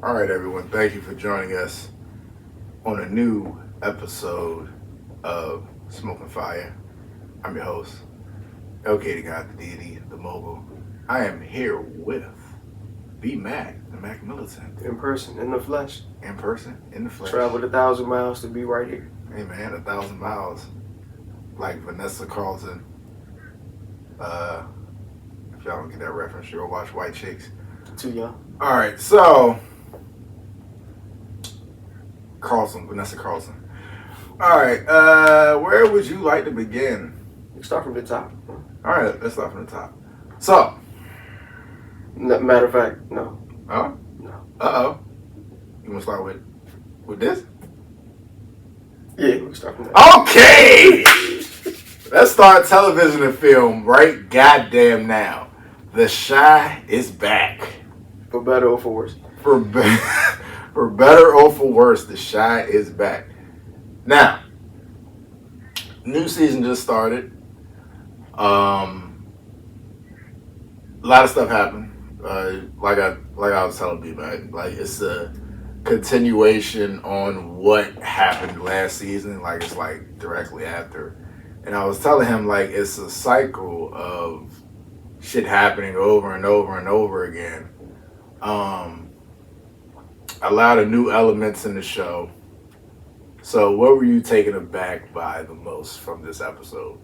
All right, everyone. Thank you for joining us on a new episode of Smokin' Fire. I'm your host, LK the God, the Deity, the Mogul. I am here with the Mac Militant. In person, in the flesh. In person, in the flesh. Traveled 1,000 miles to be right here. Hey, man, 1,000 miles. Like Vanessa Carlton. If y'all don't get that reference, you'll watch White Chicks. Too young. All right, so Vanessa Carlson. All right, where would you like to begin? You start from the top. All right, let's start from the top. So, Matter of fact, no. oh, No. uh-oh. You want to start with this? Yeah, we can start from that. Okay, let's start television and film right goddamn now. The Chi is back. For better or for worse. For better or for worse, The Chi is back. Now, new season just started. A lot of stuff happened. Like I was telling you, man. Like it's a continuation on what happened last season. Like it's like directly after. And I was telling him like it's a cycle of shit happening over and over and over again. A lot of new elements in the show. So what were you taken aback by the most from this episode?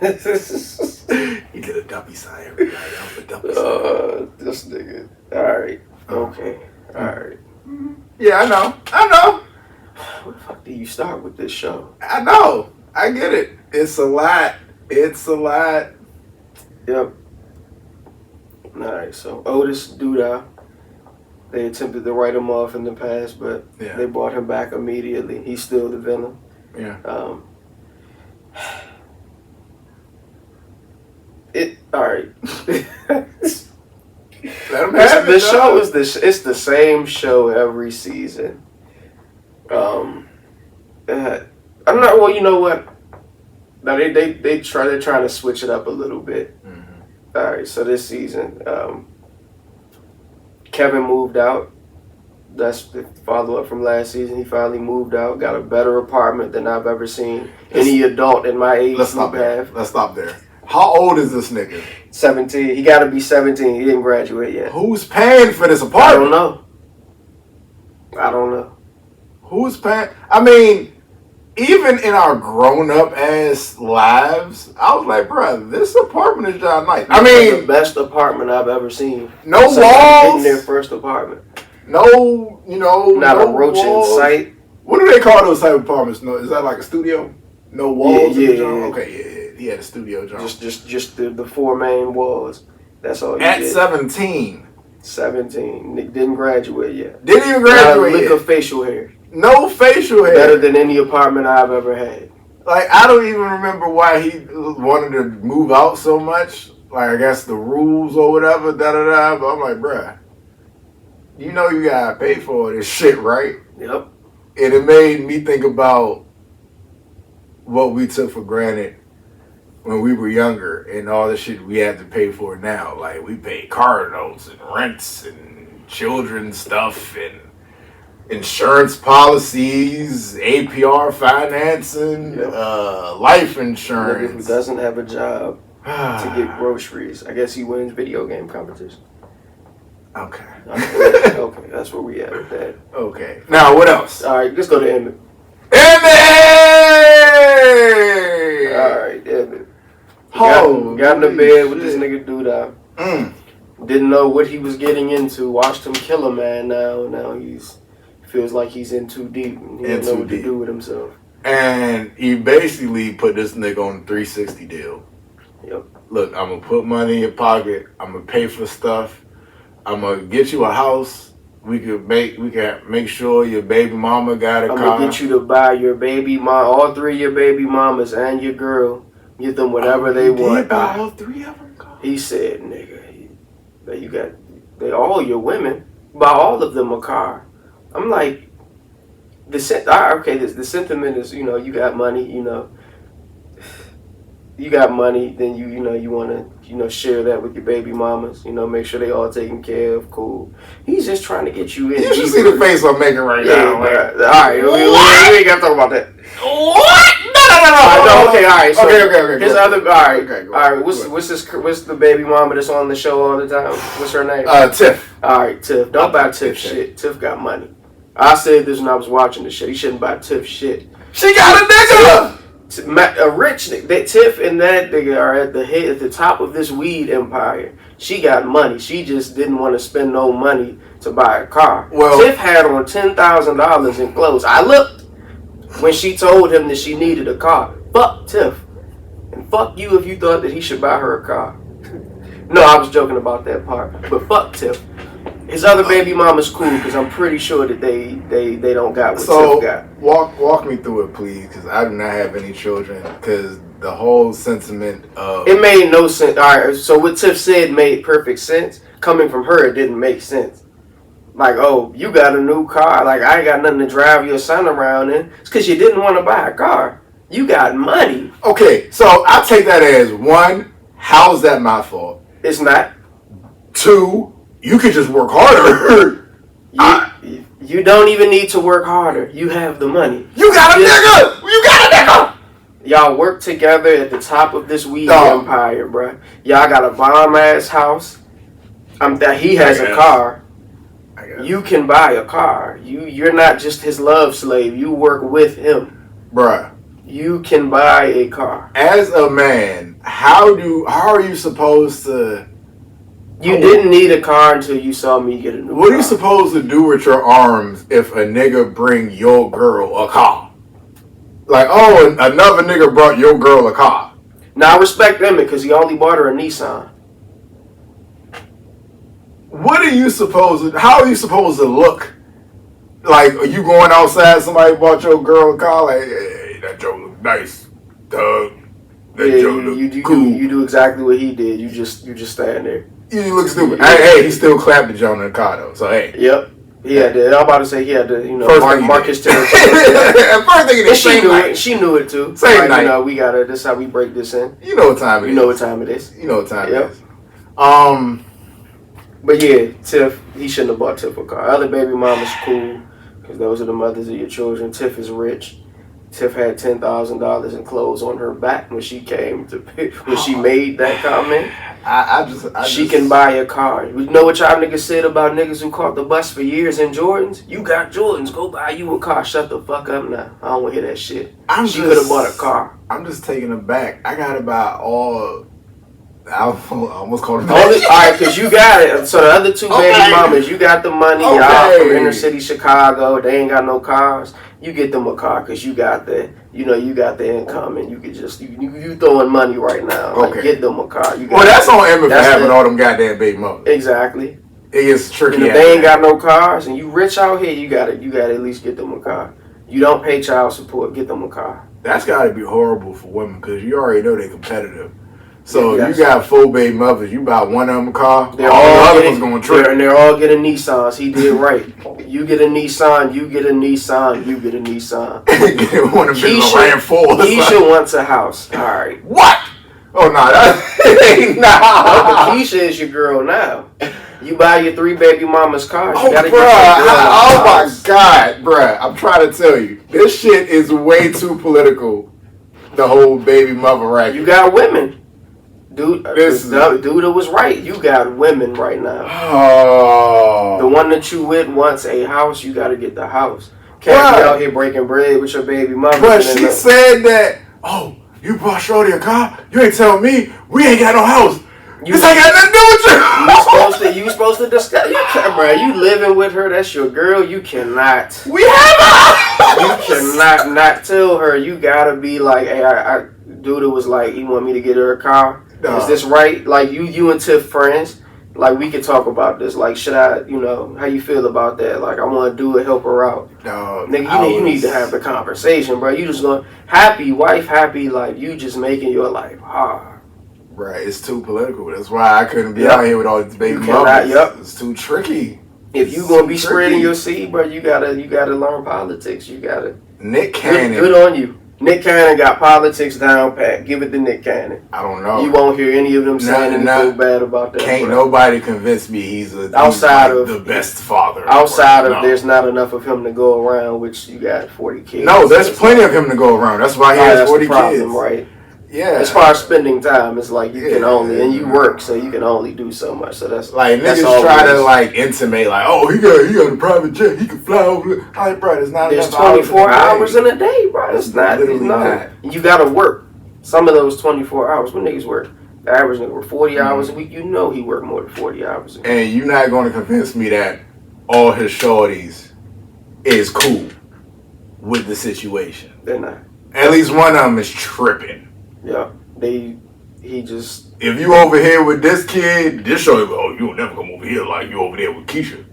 He did a dumpy sign, everybody. That was a dumpy sign. This nigga. Alright. Okay. Alright. Yeah, I know. Where the fuck do you start with this show? I know. I get it. It's a lot. Yep. Alright, so Otis Duda. They attempted to write him off in the past, but they brought him back immediately. He's still the villain. Yeah. Alright. Let him have The show is it's the same show every season. I'm not. Well, you know what? Now they're trying to switch it up a little bit. Mm-hmm. All right, so this season, Kevin moved out. That's the follow-up from last season. He finally moved out, got a better apartment than I've ever seen any adult in my age group have. Let's stop there. How old is this nigga? 17. He got to be 17. He didn't graduate yet. Who's paying for this apartment? I don't know. Who's paying? I mean, even in our grown-up ass lives, I was like, bro, this apartment is just nice. I mean, the best apartment I've ever seen. No walls. In their first apartment. No, not no a roach walls. in sight. What do they call those type of apartments? No, is that like a studio? No walls. Yeah. Okay, yeah. He had a studio job. Just the four main walls. That's all. At did. 17. 17. Nick didn't graduate yet. Didn't even graduate Not a lick yet. of facial hair. No facial hair. Better than any apartment I've ever had. Like, I don't even remember why he wanted to move out so much. Like, I guess the rules or whatever, da-da-da. But I'm like, bruh, you know you gotta pay for this shit, right? Yep. And it made me think about what we took for granted when we were younger and all the shit we had to pay for now. Like, we paid car notes and rents and children's stuff and insurance policies, APR financing, life insurance. Nigga who doesn't have a job to get groceries. I guess he wins video game competition. Okay. Okay, that's where we at with that. Okay. Now, what else? All right, let's go to Emmett. All right, Emmett. Got in the bed with this nigga Duda. Didn't know what he was getting into. Watched him kill a man Now he's feels like he's in too deep. He didn't know what to do with himself. And he basically put this nigga on a 360 deal. Yep. Look, I'm going to put money in your pocket. I'm going to pay for stuff. I'm going to get you a house. We can make sure your baby mama got a car. I'm going to get you to buy your baby mom, all three of your baby mamas and your girl. Get them whatever they want. Buy all three of them cars? He said, nigga, they all your women. Buy all of them a car. I'm like, the sentiment is, you got money, you got money, then you want to share that with your baby mamas. Make sure they all taken care of. Cool. He's just trying to get you in. You should see the face I'm making right now. All right, we ain't got to talk about that. What? No. Okay, all right. So Okay. His other, all right, Okay, go all right. on. What's the baby mama that's on the show all the time? What's her name? Tiff. All right, Tiff. Don't buy Tiff shit. Tiff got money. I said this when I was watching the shit. You shouldn't buy Tiff shit. She got a nigga. A rich nigga. Tiff and that nigga are at the top of this weed empire. She got money. She just didn't want to spend no money to buy a car. Well, Tiff had on $10,000 in clothes. I looked when she told him that she needed a car. Fuck Tiff. And fuck you if you thought that he should buy her a car. No, I was joking about that part. But fuck Tiff. His other baby mama's cool because I'm pretty sure that they don't got what Tiff got. Walk me through it, please, because I do not have any children. Because the whole sentiment of it made no sense. All right, so what Tiff said made perfect sense. Coming from her, it didn't make sense. Like, oh, you got a new car. Like, I ain't got nothing to drive your son around in. It's because you didn't want to buy a car. You got money. Okay, so I take that as one. How's that my fault? It's not. Two. You could just work harder. You don't even need to work harder. You have the money. You got a nigga. You got a nigga. Y'all work together at the top of this weed empire, bruh. Y'all got a bomb ass house. He has a car. You can buy a car. You're not just his love slave. You work with him, bruh. You can buy a car. As a man, how are you supposed to? You didn't need a car until you saw me get a new car. What are you supposed to do with your arms if a nigga bring your girl a car? Like, oh, another nigga brought your girl a car. Now, I respect Emmett because he only bought her a Nissan. What are you supposed to, how are you supposed to look? Like, are you going outside, somebody bought your girl a car, like, hey, that Joe look nice, Doug. That Joe look cool. You do exactly what he did. You just stand there. You look stupid. Hey, he still clapped the Joe in the car, though, so hey. Yep. He had to, I'm about to say he had to, mark his territory. First thing it she knew it. She knew it too. Same night. We got to, this is how we break this in. You know what time it is. You know what time it is. You know what time it is. But yeah, Tiff, he shouldn't have bought Tiff a car. Other baby mama's cool because those are the mothers of your children. Tiff is rich. Tiff had $10,000 in clothes on her back when she came to when she made that comment. She can buy a car. You know what y'all niggas said about niggas who caught the bus for years in Jordans? You got Jordans, go buy you a car. Shut the fuck up now. I don't want to hear that shit. She could have bought a car. I'm just taking it back. I gotta buy all. I almost called it. All right, because you got it. So the other two baby mamas, you got the money. Y'all from inner city Chicago. They ain't got no cars. You get them a car because you got the, you got the income and you could just you throwing money right now. Like, get them a car. Well, that's on Emma for having all them goddamn baby mamas. Exactly. It is tricky. And if they ain't got no cars and you rich out here, you gotta at least get them a car. You don't pay child support, get them a car. That's gotta be horrible for women because you already know they're competitive. So you got 4 baby mothers. You buy one of them a car. All the other ones going to trip. And they're all getting Nissans. He did right. You get a Nissan. You get a Nissan. You get a Nissan. One of them Keisha wants a house. All right. What? Oh no, that ain't nah. Keisha is your girl now. You buy your 3 baby mamas cars. You gotta get your oh my God, bruh. I'm trying to tell you, this shit is way too political. The whole baby mother racket. You got women. Dude, dude was right. You got women right now. Oh. The one that you with wants a house. You got to get the house. Can't be out here breaking bread with your baby mother. But she said that, oh, you bought Shorty a car? You ain't telling me we ain't got no house. This ain't got nothing to do with you. You supposed to discuss. You living with her. That's your girl. You cannot. We have a house. You cannot not tell her. You got to be like, hey, Dude was like, he want me to get her a car. Is this right? Like, you and Tiff friends. Like, we could talk about this. Like, should I, how you feel about that? Like, I want to do it, help her out. Nigga, you need to have the conversation, bro. You just going, happy, wife happy, like, you just making your life hard. Right, it's too political. That's why I couldn't be out here with all these baby mothers. It's too tricky. If you gonna be spreading your seed, bro, you gotta learn politics. You gotta. Nick Cannon. Good on you. Nick Cannon got politics down pat. Give it to Nick Cannon. I don't know. You won't hear any of them saying anything bad about that. Can't nobody convince me he's the best father. Outside of there's not enough of him to go around, which you got 40 kids. No, there's plenty of him to go around. That's why he has 40 kids. Right? Yeah. As far as spending time, it's like you can only, and you work, so you can only do so much. So that's like niggas try to like intimate, like, oh, he got a private jet, he can fly over. Like, bro, there's not enough 24 hours in a day, bro. It's not. You gotta work. Some of those 24 hours, when niggas work, the average nigga work 40 hours a week. You know he work more than 40 hours a week. And you're not going to convince me that all his shorties is cool with the situation. They're not. At least one of them is tripping. Yeah, he just... If you over here with this kid, this shorty, oh, you'll never come over here like you over there with Keisha.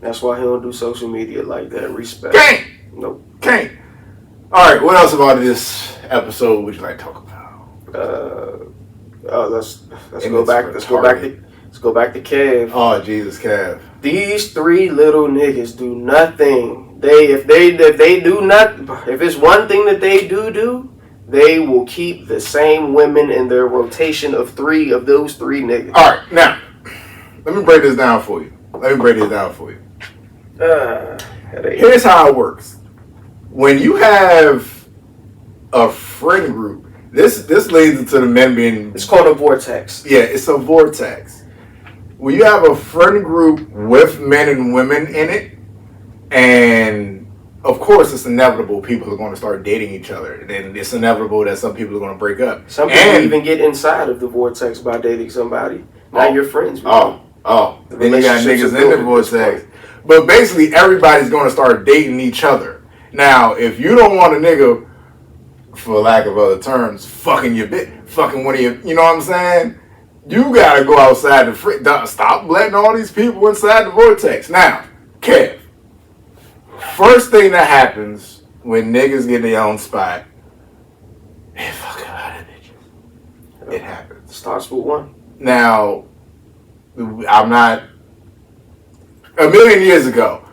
That's why he don't do social media like that. Respect. Can't. Nope. Can't. All right, what else about this episode would you like to talk about? Let's go back to Kev. Oh, Jesus, Kev. These three little niggas do nothing. If they do not, if it's one thing that they do, they will keep the same women in their rotation of those three niggas. All right, now let me break this down for you. Here's how it works. When you have a friend group, this leads into the men being... It's called a vortex. Yeah, it's a vortex. When you have a friend group with men and women in it, and of course it's inevitable people are going to start dating each other, and it's inevitable that some people are going to break up. Some people even get inside of the vortex by dating somebody. Now you're friends with them. Then you got niggas in the vortex. But basically everybody's going to start dating each other. Now, if you don't want a nigga, for lack of other terms, fucking one of your, you know what I'm saying? You gotta go outside stop letting all these people inside the vortex. Now, Kev, first thing that happens when niggas get their own spot, they fuck a lot of bitches. It happens. Starts with one. Now, I'm not... A million years ago,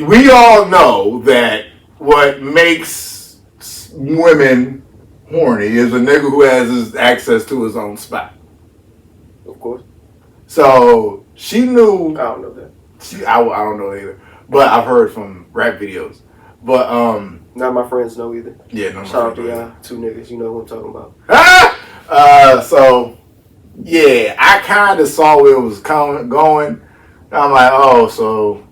we all know that what makes women horny is a nigga who has his access to his own spot. Of course. So she knew. I don't know that. I don't know either, but I've heard from rap videos. But none of my friends know either. Yeah, no. Shout out to y'all, two niggas. You know what I'm talking about. So yeah, I kind of saw where it was going. I'm like, oh, so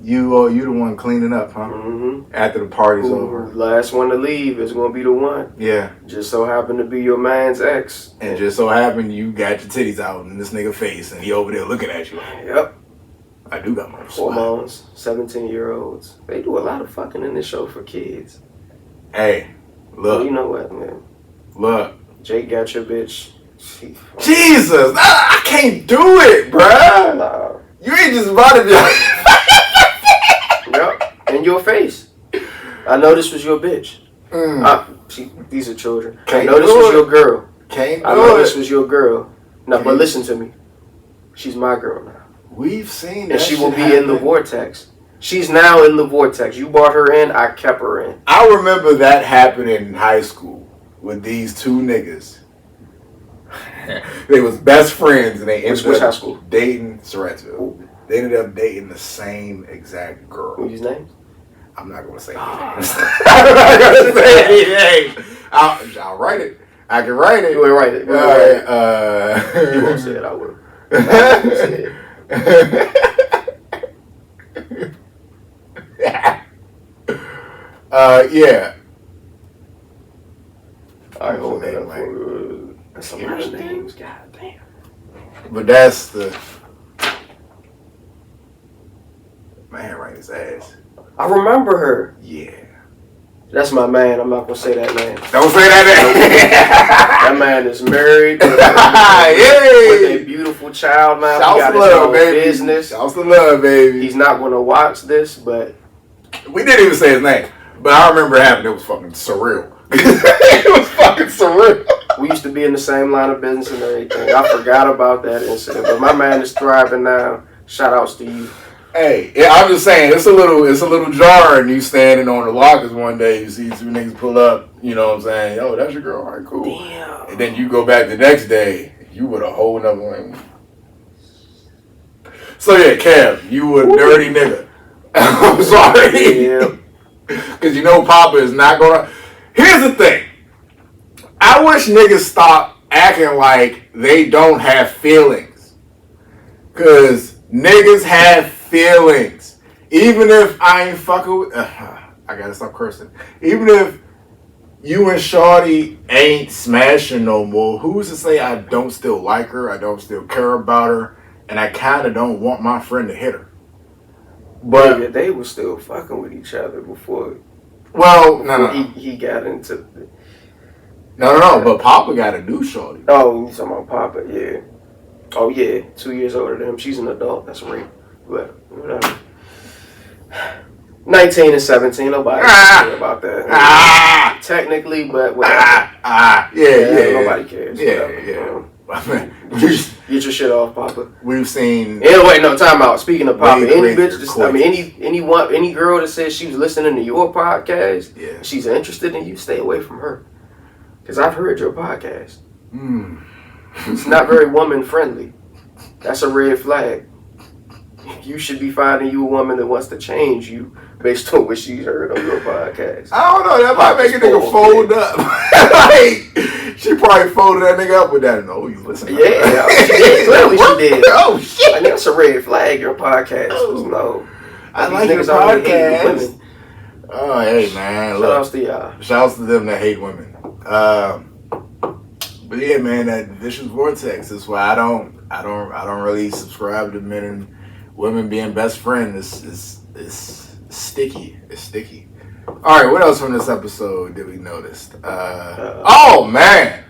you the one cleaning up, huh? Mm-hmm. After the party's over. Last one to leave is gonna be the one. Yeah. Just so happened to be your man's ex. And just so happened you got your titties out in this nigga face and he over there looking at you. Yep. I do got my hormones. 17-year-olds. They do a lot of fucking in this show for kids. Hey, look. Well, you know what, man? Look. Jake got your bitch. Jesus, I can't do it, bruh. Nah. You ain't just about to be like... Yep, in your face. I know this was your bitch. These are children. I know this was your girl. I know this was your girl. No, but listen to me. She's my girl now. We've seen that. And she will be in the vortex. She's now in the vortex. You brought her in, I kept her in. I remember that happening in high school with these two niggas. They was best friends and they ended up dating Surrattsville. They ended up dating the same exact girl. What's his name? I'm not gonna say names. I'm not gonna say any names. I'll write it. I can write it. You will write it. You won't say it. I will. Yeah. I hold that up for that's a lot of names. God damn. But that's the my handwriting's ass. I remember her. Yeah. That's my man. I'm not gonna say that name. Don't say that That name. man is married with a beautiful child now. Shouts he got to his love, own baby. business. Shouts to love, baby. He's not gonna watch this, but we didn't even say his name. But I remember it happened. It was fucking surreal. It was fucking surreal. We used to be in the same line of business and everything. I forgot about that incident, but my man is thriving now. Shout outs to you. Hey, yeah, I'm just saying it's a little jarring. You standing on the lockers one day, you see two niggas pull up. You know what I'm saying? Yo, that's your girl. All right, cool. Damn. And then you go back the next day, you with a whole nother one. So yeah, Kev, you a dirty nigga. I'm sorry. Yeah. Because you know Papa is not gonna. Here's the thing. I wish niggas stop acting like they don't have feelings. Because niggas have feelings. Even if I ain't fucking with... I gotta stop cursing. Even if you and Shorty ain't smashing no more, who's to say I don't still like her, I don't still care about her, and I kind of don't want my friend to hit her. But yeah, they were still fucking with each other before. Well, no. He got into. No. But Papa got a new Shorty. Oh, you talking about Papa? Yeah. Oh yeah, 2 years older than him. She's an adult. That's rape. But whatever. 19 and 17. Nobody cares about that. Technically, but whatever. Yeah. Nobody cares. Yeah. Get your shit off, Papa. We've seen. Anyway, no, time out. Speaking of Papa, any bitch, bitch, any girl that says she was listening to your podcast, yeah, she's interested in you, stay away from her. Because I've heard your podcast. It's not very woman friendly. That's a red flag. You should be finding you a woman that wants to change you based on what she's heard on your podcast. I don't know. That might make a nigga fold up. Like, she probably folded that nigga up with that. No, you listen. Yeah, she did. Clearly she did. Oh shit! Like, that's a red flag. Your podcast was no. I like your podcast. Oh, hey man. Shout outs to y'all. Shout outs to them that hate women. But yeah, man, that vicious vortex is why I don't really subscribe to men and women being best friends. It's sticky. It's sticky. All right, what else from this episode did we notice? Oh man,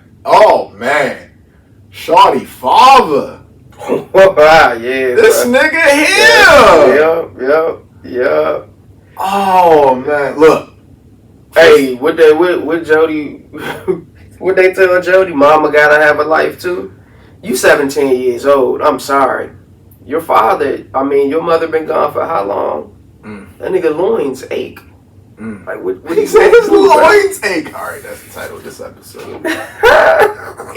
Shorty father. Yeah, this nigga here. Yep. Oh man, look. Hey, what Jody? What they tell Jody? Mama gotta have a life too. You 17 years old. I'm sorry. Your father, your mother been gone for how long? That nigga loins ache. Like what he said his loins ache. All right, that's the title of this episode.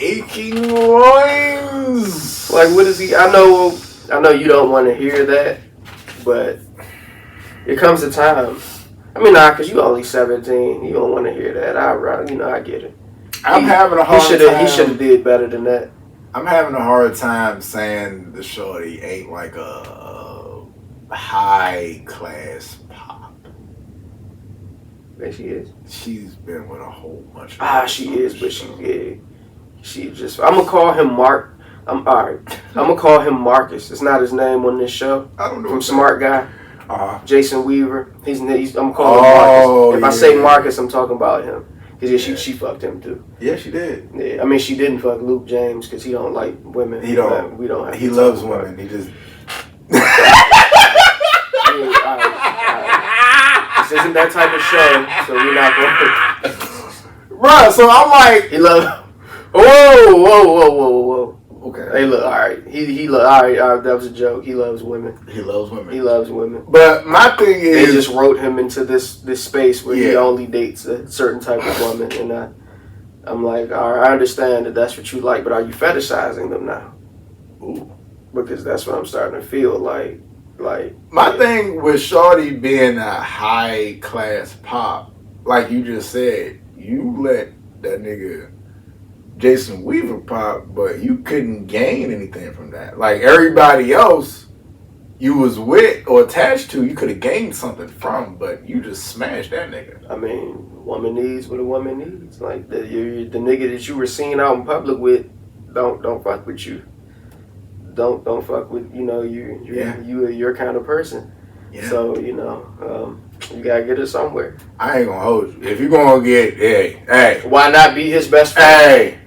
Aching loins. Like what is he? I know you don't want to hear that, but it comes a time. Cause you only 17. You don't want to hear that. I get it. I'm having a hard time. He should have did better than that. I'm having a hard time saying the Shorty ain't like a high class pop. But she is. She's been with a whole bunch of she is, but she just. I'm gonna call him Mark. I'm gonna call him Marcus. It's not his name on this show. I don't know. From Smart Guy. Jason Weaver. I'm gonna call him Marcus. If I say Marcus, I'm talking about him. Cause she fucked him too. Yeah, she did. Yeah, she didn't fuck Luke James because he don't like women. He don't. We don't. He loves women. He just. All right. This isn't that type of show, so we're not going. Right. So I'm like, he loves. Whoa. Okay. Hey, look. All right. He look. All right. That was a joke. He loves women. He loves women. But my thing is, they just wrote him into this space where he only dates a certain type of woman, and I'm like, all right, I understand that that's what you like, but are you fetishizing them now? Ooh. Because that's what I'm starting to feel like. My thing with Shorty being a high class pop, like you just said, you let that nigga Jason Weaver pop, but you couldn't gain anything from that. Like everybody else you was with or attached to, you could have gained something from, but you just smashed that nigga. Woman needs what a woman needs. Like the nigga that you were seen out in public with, don't fuck with you. Don't fuck with you're your kind of person. Yeah. So you gotta get it somewhere. I ain't gonna hold you. If you're gonna get hey, why not be his best friend?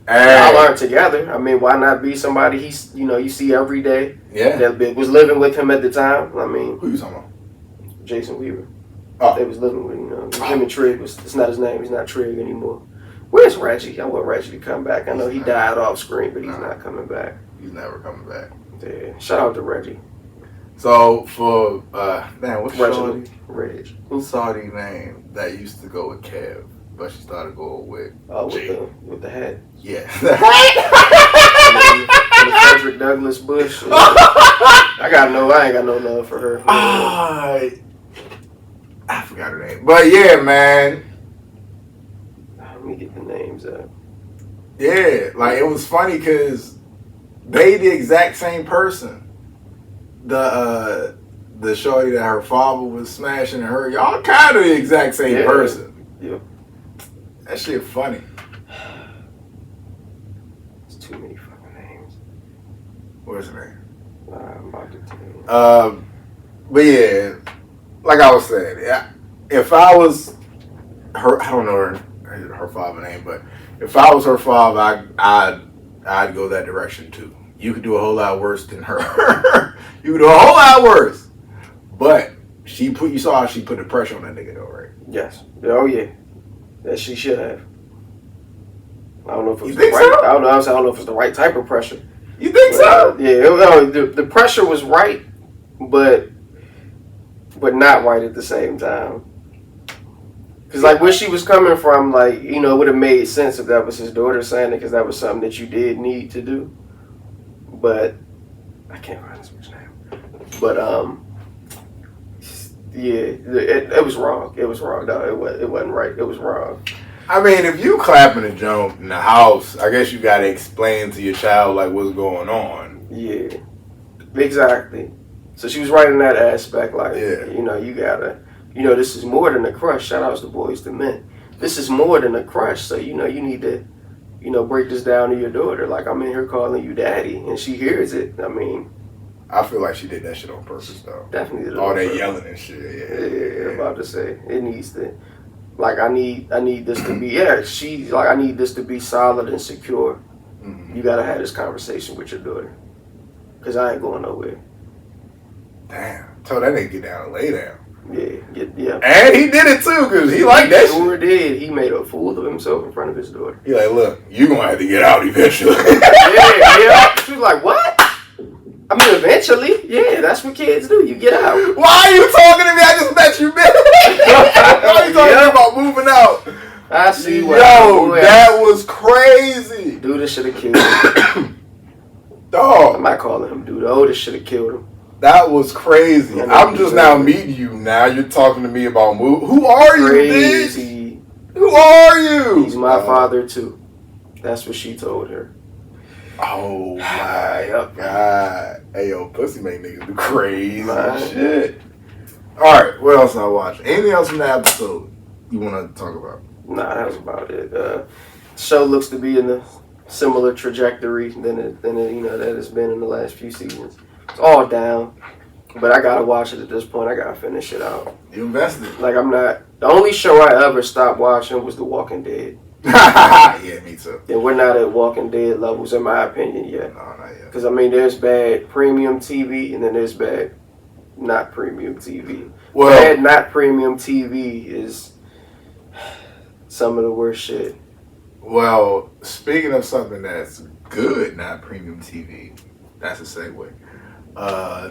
Hey, y'all aren't together. Why not be somebody you see every day? Yeah, that was living with him at the time. Who you talking about? Jason Weaver. Oh, they was living with him and Trig. It's not his name. He's not Trig anymore. Where's Reggie? I want Reggie to come back. I know he died off screen, but he's not coming back. He's never coming back. Yeah. Shout out to Reggie. So for man, what's Reginald Shorty? Reg. Who's Saudi name that used to go with Kev, but she started going with with the hat. Yeah. The Frederick Douglass Bush. I ain't got no love for her. I forgot her name. But yeah, man. Let me get the names up. Yeah, like it was funny because they the exact same person. The shorty that her father was smashing her, y'all kind of the exact same person. Yeah. That shit funny. It's too many fucking names. What's her name? I'm about to tell you. But yeah, like I was saying, if I was her, I don't know her father's name, but if I was her father, I'd go that direction too. You could do a whole lot worse than her. You could do a whole lot worse. But you saw how she put the pressure on that nigga though, right? Yes. Oh yeah. That she should have. I don't know if it was the right. So? I don't know if it's the right type of pressure. You think so? Yeah. The pressure was right, but not right at the same time. Because like where she was coming from, like it would have made sense if that was his daughter saying it, because that was something that you did need to do. But I can't find this bitch name. But it was wrong. It was wrong. No, it wasn't right. It was wrong. I mean, if you clapping a jump in the house, I guess you got to explain to your child like what's going on. Yeah, exactly. So she was right in that aspect. Like, you gotta, this is more than a crush. Shout outs to Boys to Men. This is more than a crush. So you need to, break this down to your daughter. Like, I'm in here calling you daddy, and she hears it. I mean, I feel like she did that shit on purpose, though. Definitely did it. All that yelling and shit. Yeah. I'm about to say it needs to. Like, I need this to be. She's like, I need this to be solid and secure. Mm-hmm. You gotta have this conversation with your daughter, cause I ain't going nowhere. Damn. Tell that nigga get down and lay down. Yeah. And he did it too, cause he liked that shit. Sure did. He made a fool of himself in front of his daughter. He like, look, you gonna have to get out eventually. yeah. She was like, what? I mean, eventually, that's what kids do. You get out. Why are you talking to me? I just met you, man. Why are you talking about moving out? I see. That was crazy. Dude, should have killed him. Dog. I'm not calling him dude. The oldest should have killed him. That was crazy. I'm just now meeting you. Now you're talking to me about move. Who are you, bitch? Who are you? He's my father too. That's what she told her. Oh my God. Hey, yo, pussy make niggas do crazy shit. Alright, what else I watched? Anything else from the episode you want to talk about? Nah, that was about it. The show looks to be in a similar trajectory than it that it's been in the last few seasons. It's all down, but I gotta watch it at this point. I gotta finish it out. You invested. Like, I'm not. The only show I ever stopped watching was The Walking Dead. Yeah, me too. And we're not at Walking Dead levels, in my opinion, yet. No, not yet. Because, I mean, there's bad premium TV, and then there's bad not premium TV. Well, bad not premium TV is some of the worst shit. Well, speaking of something that's good, not premium TV, that's a segue.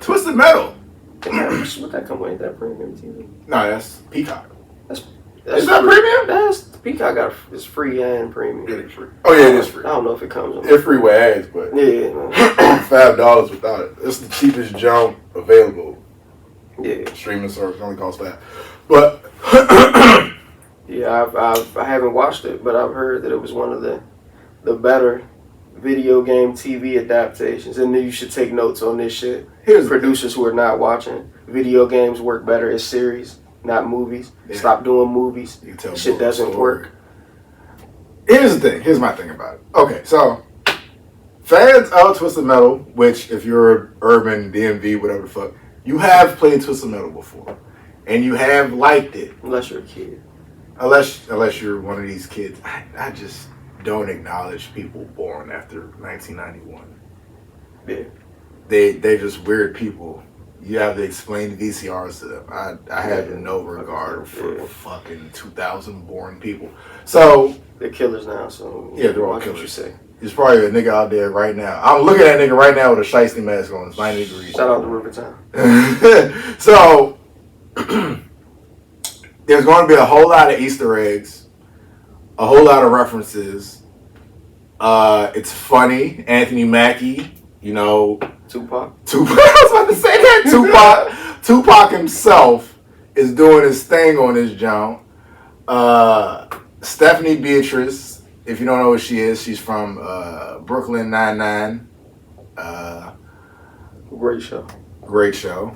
Twisted Metal. What that come with? That premium TV? No, that's Peacock. That's is that premium? That's Peacock got it's free and premium. It is free. Oh yeah, it is free. I don't know if it comes with it's free with ads, but $5 without it. It's the cheapest jump available. Yeah, streaming service only costs that. But yeah, I haven't watched it, but I've heard that it was one of the better video game TV adaptations, and then you should take notes on this shit. Here's producers who are not watching. Video games work better as series, not movies. Yeah. Stop doing movies. Shit doesn't work. Here's the thing. Here's my thing about it. Okay, so fans of Twisted Metal, which if you're urban, DMV, whatever the fuck, you have played Twisted Metal before, and you have liked it. Unless you're a kid. Unless you're one of these kids. I just don't acknowledge people born after 1991. Yeah. They're just weird people. You have to explain VCRs to them. I have no regard for fucking 2000 born people. So they're killers now. So yeah, they're all killers. What you say. There's probably a nigga out there right now. I'm looking at a nigga right now with a shiesty mask on. It's 90 degrees. Shout out to Rivertown. So, there's going to be a whole lot of Easter eggs, a whole lot of references. It's funny. Anthony Mackie, you know. Tupac. I was about to say that. Tupac himself is doing his thing on this jump. Stephanie Beatrice, if you don't know who she is, she's from Brooklyn Nine-Nine. Great show. Great show.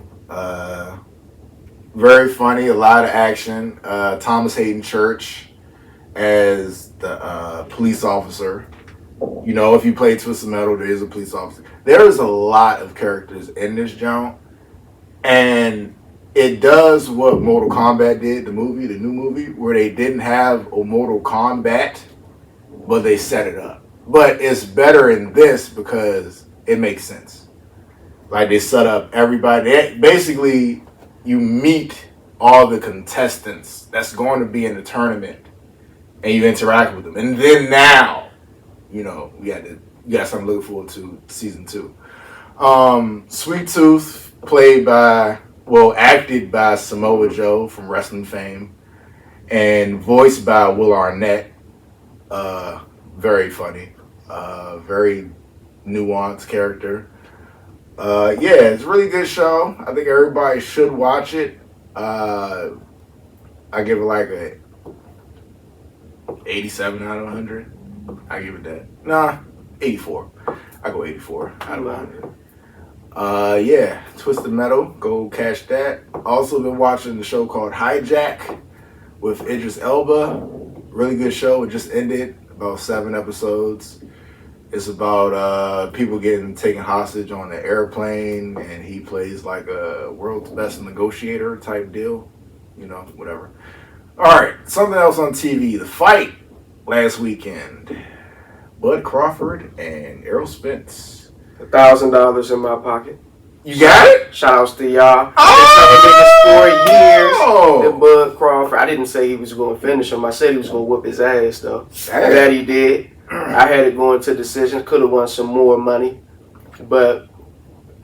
Very funny, a lot of action. Thomas Hayden Church as the police officer. You know, if you play Twisted Metal, there is a police officer. There is a lot of characters in this jump. And it does what Mortal Kombat did, the new movie, where they didn't have a Mortal Kombat, but they set it up. But it's better in this because it makes sense. Like, they set up everybody. Basically, you meet all the contestants that's going to be in the tournament, and you interact with them. And then now, you know, you got something to look forward to season 2. Sweet Tooth, acted by Samoa Joe from wrestling fame, and voiced by Will Arnett. Very funny, very nuanced character. It's a really good show. I think everybody should watch it. I give it like a 87 out of 100. I give it that. Nah, 84. I go 84 out of 100. Twisted Metal. Go catch that. Also been watching the show called Hijack with Idris Elba. Really good show. It just ended. About 7 episodes. It's about people getting taken hostage on an airplane, and he plays like a world's best negotiator type deal. You know, whatever. All right, something else on TV. The fight last weekend. Bud Crawford and Errol Spence. $1,000 in my pocket. You got it? Shout outs to y'all. Oh! 4 years. The Bud Crawford. I didn't say he was going to finish him. I said he was going to whoop his ass, though. That he did. I had it going to decisions. Could have won some more money. But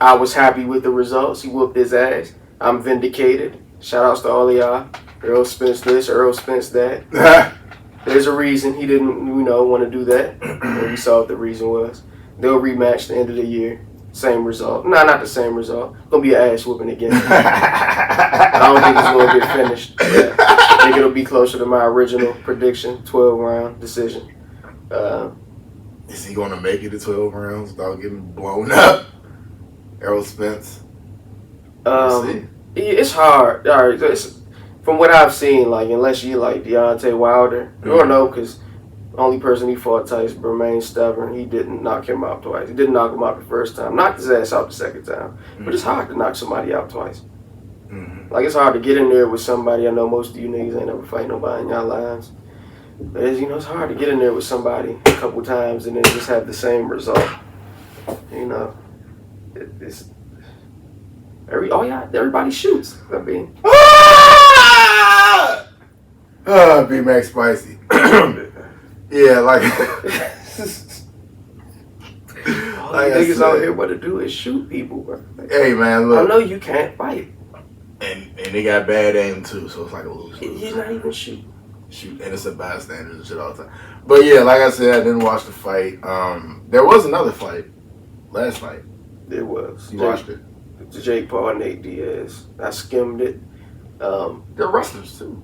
I was happy with the results. He whooped his ass. I'm vindicated. Shout outs to all of y'all. Errol Spence this, Errol Spence that. There's a reason he didn't, want to do that. And we saw what the reason was. They'll rematch the end of the year. Same result. No, not the same result. Gonna be an ass whooping again. I don't think it's gonna get finished. I think it'll be closer to my original prediction, 12-round decision. Is he gonna make it to 12 rounds without getting blown up? Errol Spence. It's hard. All right, from what I've seen, like, unless you like Deontay Wilder, you don't know, because the only person he fought Tyson remained stubborn. He didn't knock him out twice. He didn't knock him out the first time. Knocked his ass out the second time. But it's hard to knock somebody out twice. Like, it's hard to get in there with somebody. I know most of you niggas ain't never fight nobody in y'all lives. But it's hard to get in there with somebody a couple times and then just have the same result. Everybody shoots. I mean, Big Mac Spicy. Yeah, like niggas out here, what to do is shoot people, bro. Hey, man, look. I know you can't fight. And they got bad aim, too, so it's like a lose. He's not even shooting. Shoot innocent bystanders and shit all the time. But yeah, like I said, I didn't watch the fight. There was another fight last night. There was. You watched it? Jake Paul and Nate Diaz. I skimmed it. They're wrestlers, too.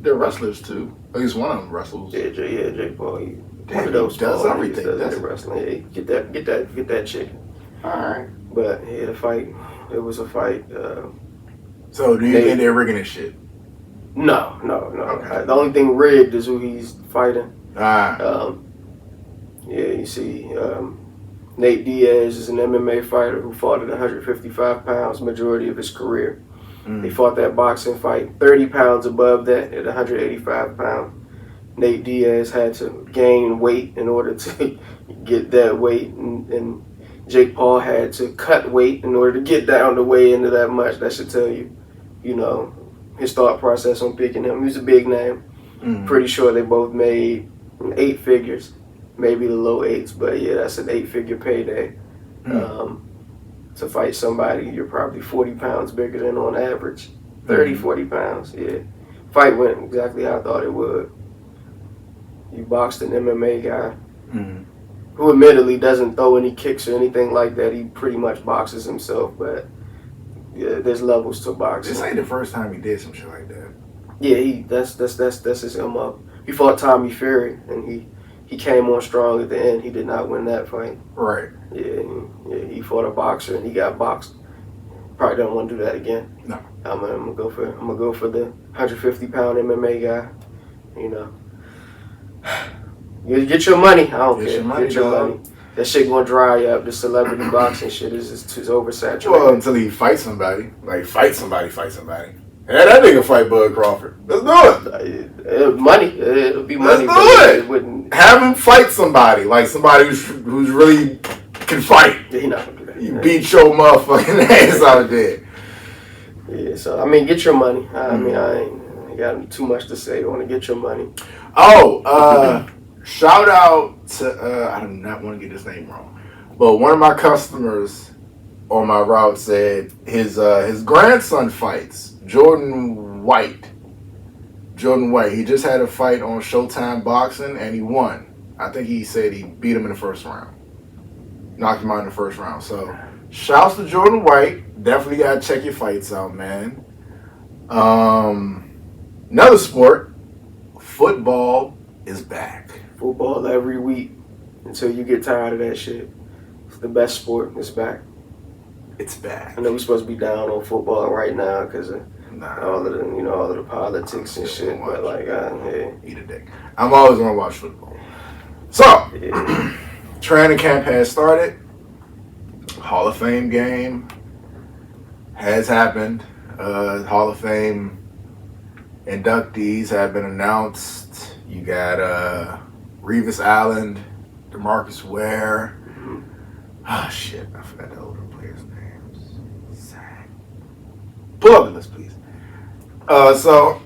They're wrestlers, too. At least one of them wrestles. Yeah, Jake Paul. One of those does everything. Does wrestling. Yeah, get that chicken. All right. But yeah, the fight. It was a fight. So do you think they're rigging this shit? No. Okay. The only thing rigged is who he's fighting. Ah. You see, Nate Diaz is an MMA fighter who fought at 155 pounds majority of his career. He fought that boxing fight 30 pounds above that at 185 pounds. Nate Diaz had to gain weight in order to get that weight, and Jake Paul had to cut weight in order to get down to weigh into that much. That should tell you, his thought process on picking him. He was a big name. Pretty sure they both made 8 figures. maybe the low 8s, but yeah, that's an 8-figure payday. To fight somebody you're probably 40 pounds bigger than on average. 30, 40 pounds, yeah. Fight went exactly how I thought it would. You boxed an MMA guy who admittedly doesn't throw any kicks or anything like that. He pretty much boxes himself, but yeah, there's levels to boxing. This ain't the first time he did some shit like that. Yeah, that's his MO. He fought Tommy Fury, and he came on strong at the end. He did not win that fight. Right. Yeah, he fought a boxer and he got boxed. Probably don't want to do that again. No. I'm gonna go for the 150-pound MMA guy. You know, you get your money. I don't care. Get your money. That shit gonna dry up. The celebrity boxing shit is oversaturated. Well, until he fights somebody, like fight somebody. Hey, that nigga fight Bud Crawford. Let's do it. Money. It'll be money. Let's do it wouldn't. Have him fight somebody, like somebody who's really can fight. He not gonna do that. You beat your motherfucking ass out there. Yeah, so I mean, get your money. I mean, I ain't got too much to say. I want to get your money. Oh, shout out to I do not want to get his name wrong, but one of my customers on my route said his grandson fights Jordan White. He just had a fight on Showtime Boxing and he won. I think he said he beat him in the first round. Knocked him out in the first round. So, shouts to Jordan White. Definitely gotta check your fights out, man. Another sport, football is back. Football every week until you get tired of that shit. It's the best sport. It's back. It's back. I know we're supposed to be down on football right now because of all of the politics and shit. But like, yeah. Eat a dick. I'm always gonna watch football. So, training camp has started. Hall of Fame game has happened. Hall of Fame inductees have been announced. You got Revis Island, DeMarcus Ware. Oh shit, I forgot the older players' names. Zach. Pull up the list, please. So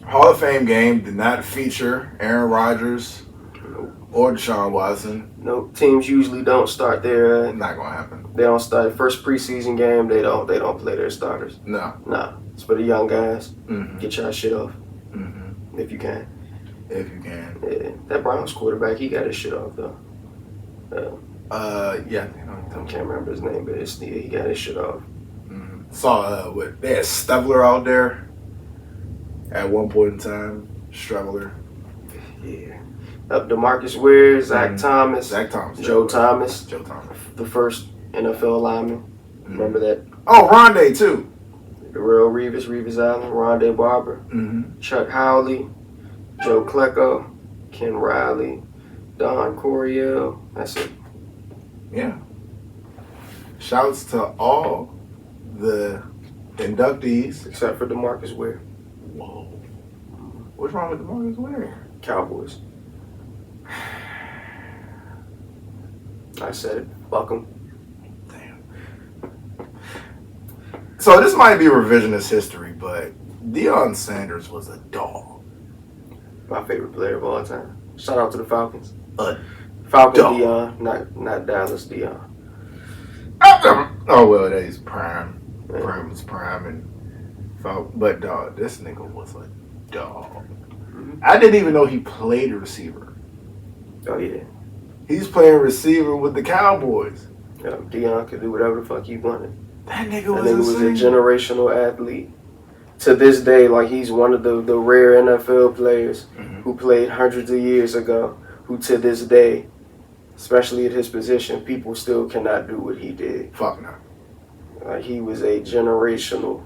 Hall of Fame game did not feature Aaron Rodgers or Deshaun Watson. No, teams usually don't start their. Not gonna happen. They don't start the first preseason game. They don't play their starters. No. It's for the young guys. Get y'all shit off. If you can. Yeah, that Browns quarterback, he got his shit off though. Yeah. I can't remember his name, but he got his shit off. Saw they had Stevler out there at one point in time. Streveler. Yeah. DeMarcus Ware, Zach Thomas, Joe Thomas, the first NFL lineman. Remember that? Oh, Rondé too. The real Revis Island, Rondé Barber, Chuck Howley, Joe Klecko, Ken Riley, Don Coryell. That's it. Yeah. Shouts to all the inductees except for DeMarcus Ware. Whoa. What's wrong with DeMarcus Ware? Cowboys. I said it. Fuck 'em. Damn. So this might be revisionist history, but Deion Sanders was a dog. My favorite player of all time. Shout out to the Falcons. Falcon Deion, not Dallas Deion. Oh well, that is prime. Prime is prime, and but dog, this nigga was a dog. I didn't even know he played receiver. Oh yeah. He's playing receiver with the Cowboys. Yeah, Deion could do whatever the fuck he wanted. That nigga was a generational athlete. To this day, like he's one of the rare NFL players who played hundreds of years ago, who to this day, especially at his position, people still cannot do what he did. Fuck no. Like he was a generational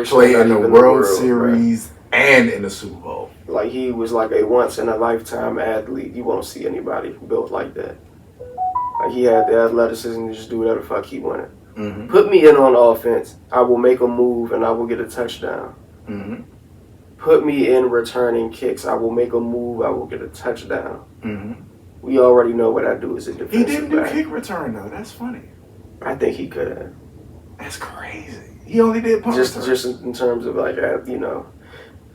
play in the World Series and in the Super Bowl. Like he was like a once in a lifetime athlete. You won't see anybody built like that. Like he had the athleticism to just do whatever the fuck he wanted. Put me in on offense, I will make a move and I will get a touchdown. Put me in returning kicks, I will make a move, I will get a touchdown. We already know what I do as a defensive back. He didn't do kick return though. That's funny. I think he could have. That's crazy. He only did punt return. Just in terms of like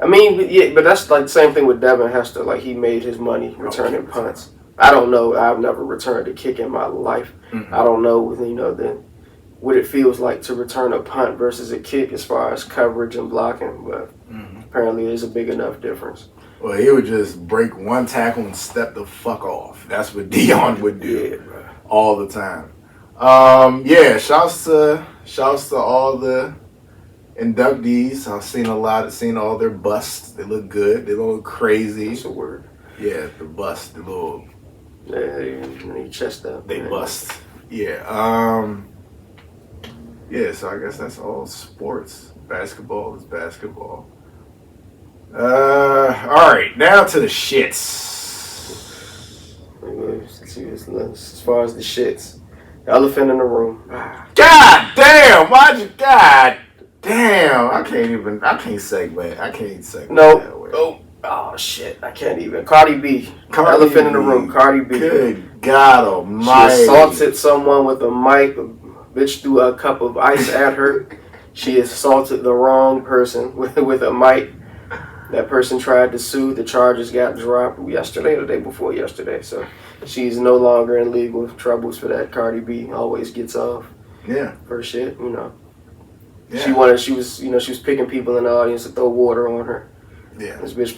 I mean, yeah, but that's like the same thing with Devin Hester. Like, he made his money returning punts. I don't know. I've never returned a kick in my life. Mm-hmm. I don't know, what it feels like to return a punt versus a kick as far as coverage and blocking. But apparently there's a big enough difference. Well, he would just break one tackle and step the fuck off. That's what Dion would do all the time. Shouts to all the inductees. I've seen all their busts. They look good. They look crazy. That's a word. Yeah, the bust, the little. Yeah, they chest up. They bust. Yeah. So I guess that's all sports. Basketball is basketball. All right, now to the shits. As far as the shits, the elephant in the room. God damn! God damn! I can't segue. No. Oh shit! I can't even. Cardi B. Elephant in the room. Cardi B. Good God Almighty! She assaulted someone with a mic. A bitch threw a cup of ice at her. She assaulted the wrong person with a mic. That person tried to sue. The charges got dropped yesterday or the day before yesterday. So she's no longer in legal troubles for that. Cardi B always gets off. Yeah. For shit, Yeah. She was picking people in the audience to throw water on her. Yeah. This bitch,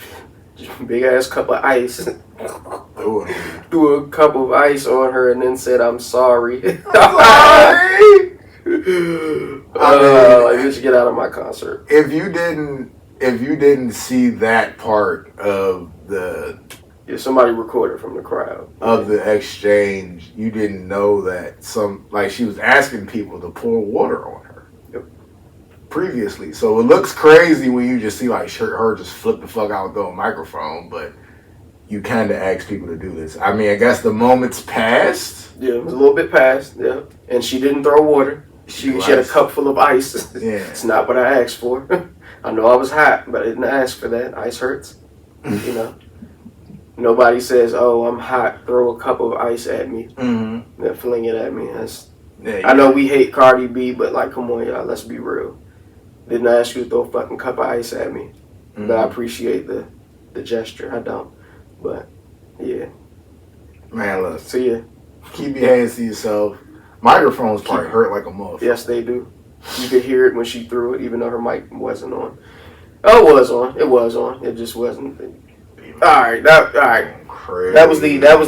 big ass cup of ice. Threw a cup of ice on her and then said, "I'm sorry." I'm sorry. Like, bitch, get out of my concert. If you didn't see that part of the somebody recorded from the crowd of the exchange, you didn't know that she was asking people to pour water on her. Yep. Previously, so it looks crazy when you just see her just flip the fuck out and throw a microphone, but you kind of ask people to do this. I mean, I guess the moment's passed. Yeah, it was a little bit past. Yeah, and she didn't throw water. She had a cup full of ice. Yeah, it's not what I asked for. I know I was hot, but I didn't ask for that. Ice hurts. Nobody says, "Oh, I'm hot. Throw a cup of ice at me." Mm-hmm. Then fling it at me. I know we hate Cardi B, but come on, y'all. Let's be real. Didn't ask you to throw a fucking cup of ice at me, but I appreciate the gesture. I don't, but yeah. Man, look. So yeah, keep your hands to yourself. Microphones probably hurt like a motherfucker. Yes, they do. You could hear it when she threw it, even though her mic wasn't on. Oh, it was on. It was on. It just wasn't. All right. Crazy. That was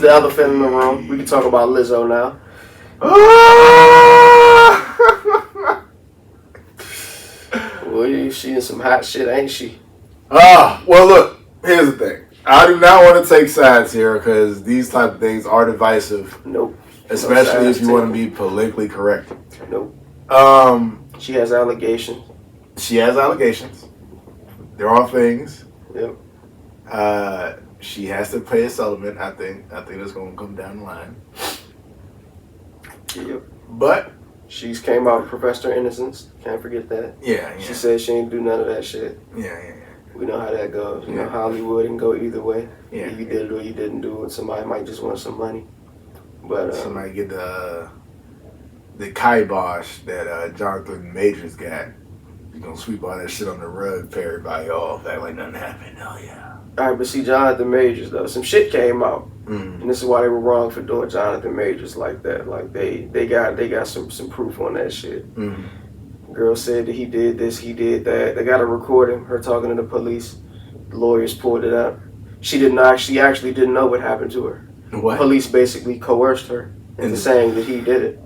the elephant in the room. We can talk about Lizzo now. Well, she in some hot shit, ain't she? Well, look. Here's the thing. I do not want to take sides here because these type of things are divisive. Nope. Especially if you want to be politically correct. Nope. She has allegations. There are things. Yep. She has to pay a settlement. I think that's going to come down the line. Yep. But she's came out and professed her innocence. Can't forget that. Yeah. She said she ain't do none of that shit. Yeah. We know how that goes. You know, Hollywood can go either way. Yeah. You did it or you didn't do it. Somebody might just want some money. But somebody get the kibosh that Jonathan Majors got. You gonna sweep all that shit on the rug, pay everybody off, act like nothing happened. Oh yeah. All right, but see, Jonathan Majors though, some shit came out, and this is why they were wrong for doing Jonathan Majors like that. Like they got some proof on that shit. Girl said that he did this, he did that. They got a recording, her talking to the police. The lawyers pulled it up. She actually didn't know what happened to her. What? Police basically coerced her into saying that he did it.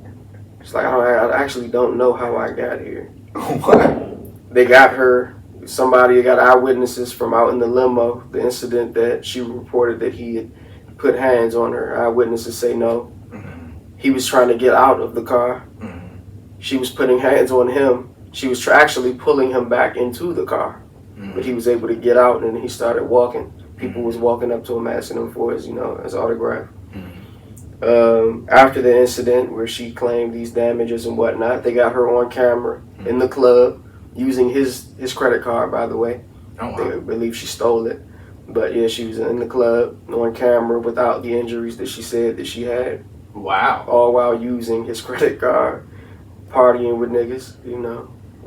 It's like, I actually don't know how I got here. What? They got her. Somebody got eyewitnesses from out in the limo. The incident that she reported that he had put hands on her. Eyewitnesses say no. He was trying to get out of the car. She was putting hands on him. She was actually pulling him back into the car. But he was able to get out and he started walking. People was walking up to him asking him for his autograph. After the incident where she claimed these damages and whatnot, they got her on camera in the club using his credit card, by the way. Oh, wow. They believe she stole it. But yeah, she was in the club on camera without the injuries that she said that she had. Wow. All while using his credit card, partying with niggas,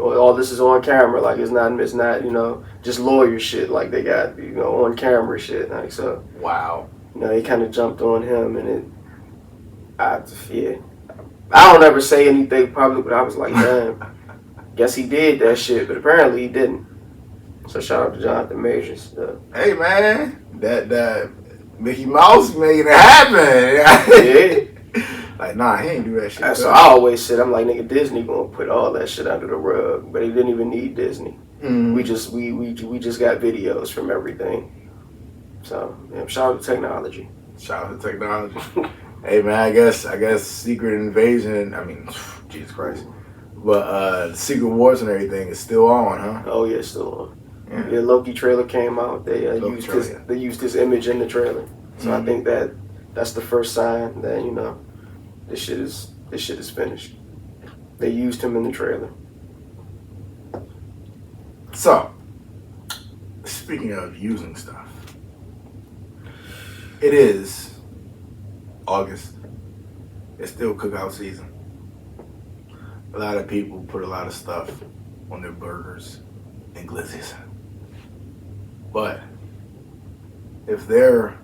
all this is on camera. Like it's not you know, just lawyer shit. Like they got, you know, on camera shit. Like so. Wow. You know, they kind of jumped on him, and I don't ever say anything public, but I was like, damn, guess he did that shit, but apparently he didn't. So shout out to Jonathan Majors. Hey man, that Mickey Mouse making it happen. Yeah. Like, nah, he ain't do that shit. So I always said, I'm like, nigga, Disney gonna put all that shit under the rug, but he didn't even need Disney. Mm-hmm. We just got videos from everything. So yeah, shout out to technology. Shout out to technology. Hey man, I guess Secret Invasion. I mean, Jesus Christ. But Secret Wars and everything is still on, huh? Oh yeah, still on. Yeah, Loki trailer came out. They used his image in the trailer. So I think that's the first sign that, you know, this shit is finished. They used him in the trailer. So, speaking of using stuff, it is August. It's still cookout season. A lot of people put a lot of stuff on their burgers and glizzies. But if there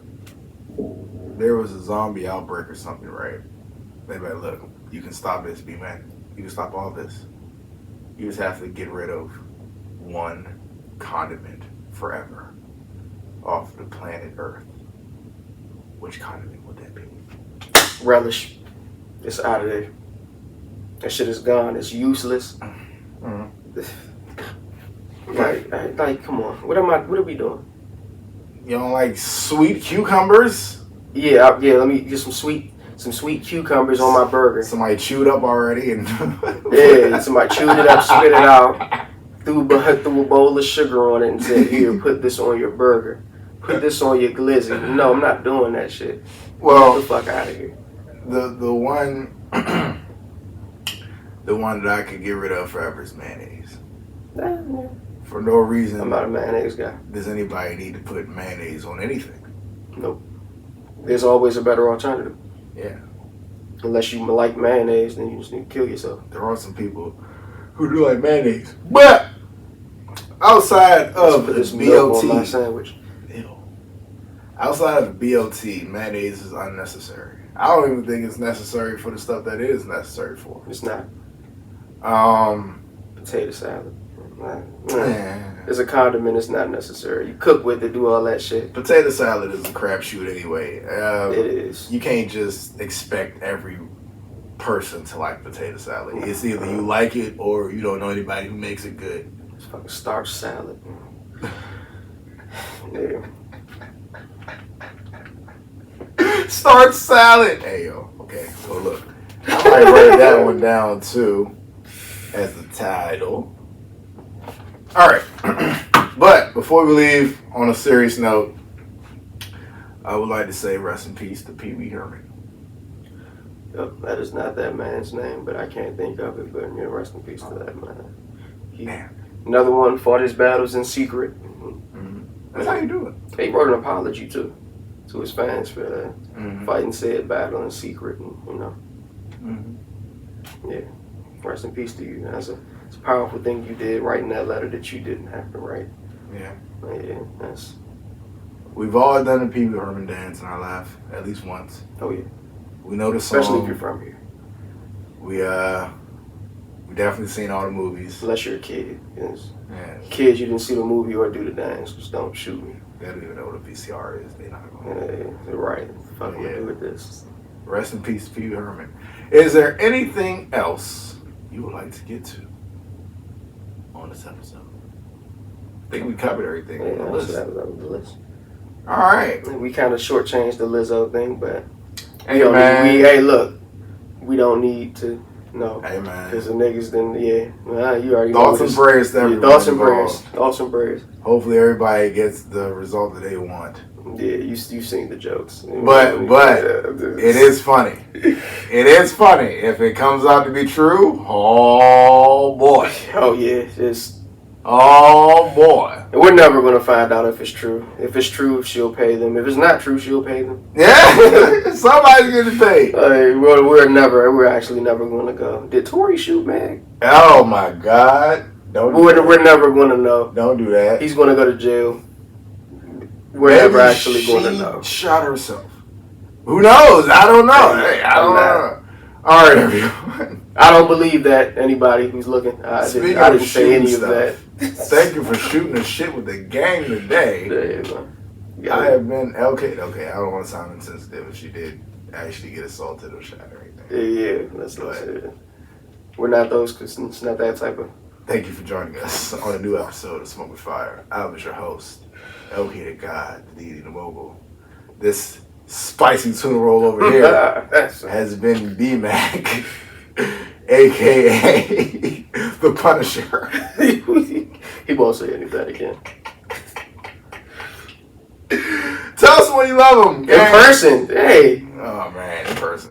was a zombie outbreak or something, right? They'd be like, look, you can stop this, B-Man. You can stop all this. You just have to get rid of one condiment forever off the planet Earth. Which condiment would that be? Relish. It's out of there. That shit is gone. It's useless. Mm-hmm. Like, come on. What are we doing? You don't like sweet cucumbers? Yeah. Let me get some sweet cucumbers on my burger. Somebody chewed up already and yeah, somebody chewed it up, spit it out, threw a bowl of sugar on it, and said, "Here, put this on your burger. Put this on your glizzy." No, I'm not doing that shit. Well, get the fuck out of here. The one that I could get rid of forever is mayonnaise. For no reason. I'm not a mayonnaise guy. Does anybody need to put mayonnaise on anything? Nope. There's always a better alternative. Yeah. Unless you like mayonnaise, then you just need to kill yourself. There are some people who do like mayonnaise, but outside of this the milk on my BLT, sandwich. outside of the BLT, mayonnaise is unnecessary. I don't even think it's necessary for the stuff that it is necessary for. It's not. Potato salad. It's a condiment. It's not necessary. You cook with it, do all that shit. Potato salad is a crapshoot anyway. It is. You can't just expect every person to like potato salad. It's either you like it or you don't know anybody who makes it good. It's fucking starch salad. Yeah. Starch salad. Hey yo. Okay. So look, I might write that one down too as the title. All right, but before we leave, on a serious note, I would like to say rest in peace to Pee Wee Herman. Yep, that is not that man's name, but I can't think of it. But yeah, rest in peace to that man. Another one fought his battles in secret. Mm-hmm. That's how you do it. He wrote an apology to his fans for fighting said battle in secret, and you know. Mm-hmm. Yeah, rest in peace to you. It's a powerful thing you did, writing that letter that you didn't have to write. Yeah. Yeah, We've all done the Pee Wee Herman dance in our life at least once. Oh yeah. We know the song. Especially if you're from here. We definitely seen all the movies. Unless you're a kid. Yes. Yeah. Kids, you didn't see the movie or do the dance. Just don't shoot me. They don't even know what a VCR is. They're not going. Yeah, you're right. Fuck what do with this. Rest in peace, Pee Wee Herman. Is there anything else you would like to get to on this episode? I think we covered everything on the list. That was the list. All right. We kind of shortchanged the Lizzo thing, but hey man, look, we don't need to know. Hey man, because the niggas then you already thoughts and prayers to everyone. Thoughts and prayers. Hopefully everybody gets the result that they want. Yeah, you've seen the jokes. But it is funny. It is funny. If it comes out to be true, oh boy. Oh yeah, just Oh boy. And we're never gonna find out if it's true. If it's true, she'll pay them. If it's not true, she'll pay them. Yeah, somebody's getting paid. We're actually never gonna go. Did Tory shoot Meg? Oh my God. We're never gonna know. Don't do that. He's gonna go to jail. We're never actually gonna know. Shot herself. Who knows? I don't know. Hey, I don't know. All right, everyone. I don't believe that anybody who's looking. I didn't say any of that. Thank you for shooting the shit with the gang today. I have been okay. I don't want to sound insensitive if she did actually get assaulted or shot or anything. Yeah, that's not it. We're not those. It's not that type of. Thank you for joining us on a new episode of Smoke with Fire. I was your host, LK the God, the Deity the Mogul. This spicy tuna roll over here has been B-Mac, a.k.a. the Punisher. He won't say anything again. Tell us when you love him. In person. Hey. Oh, man.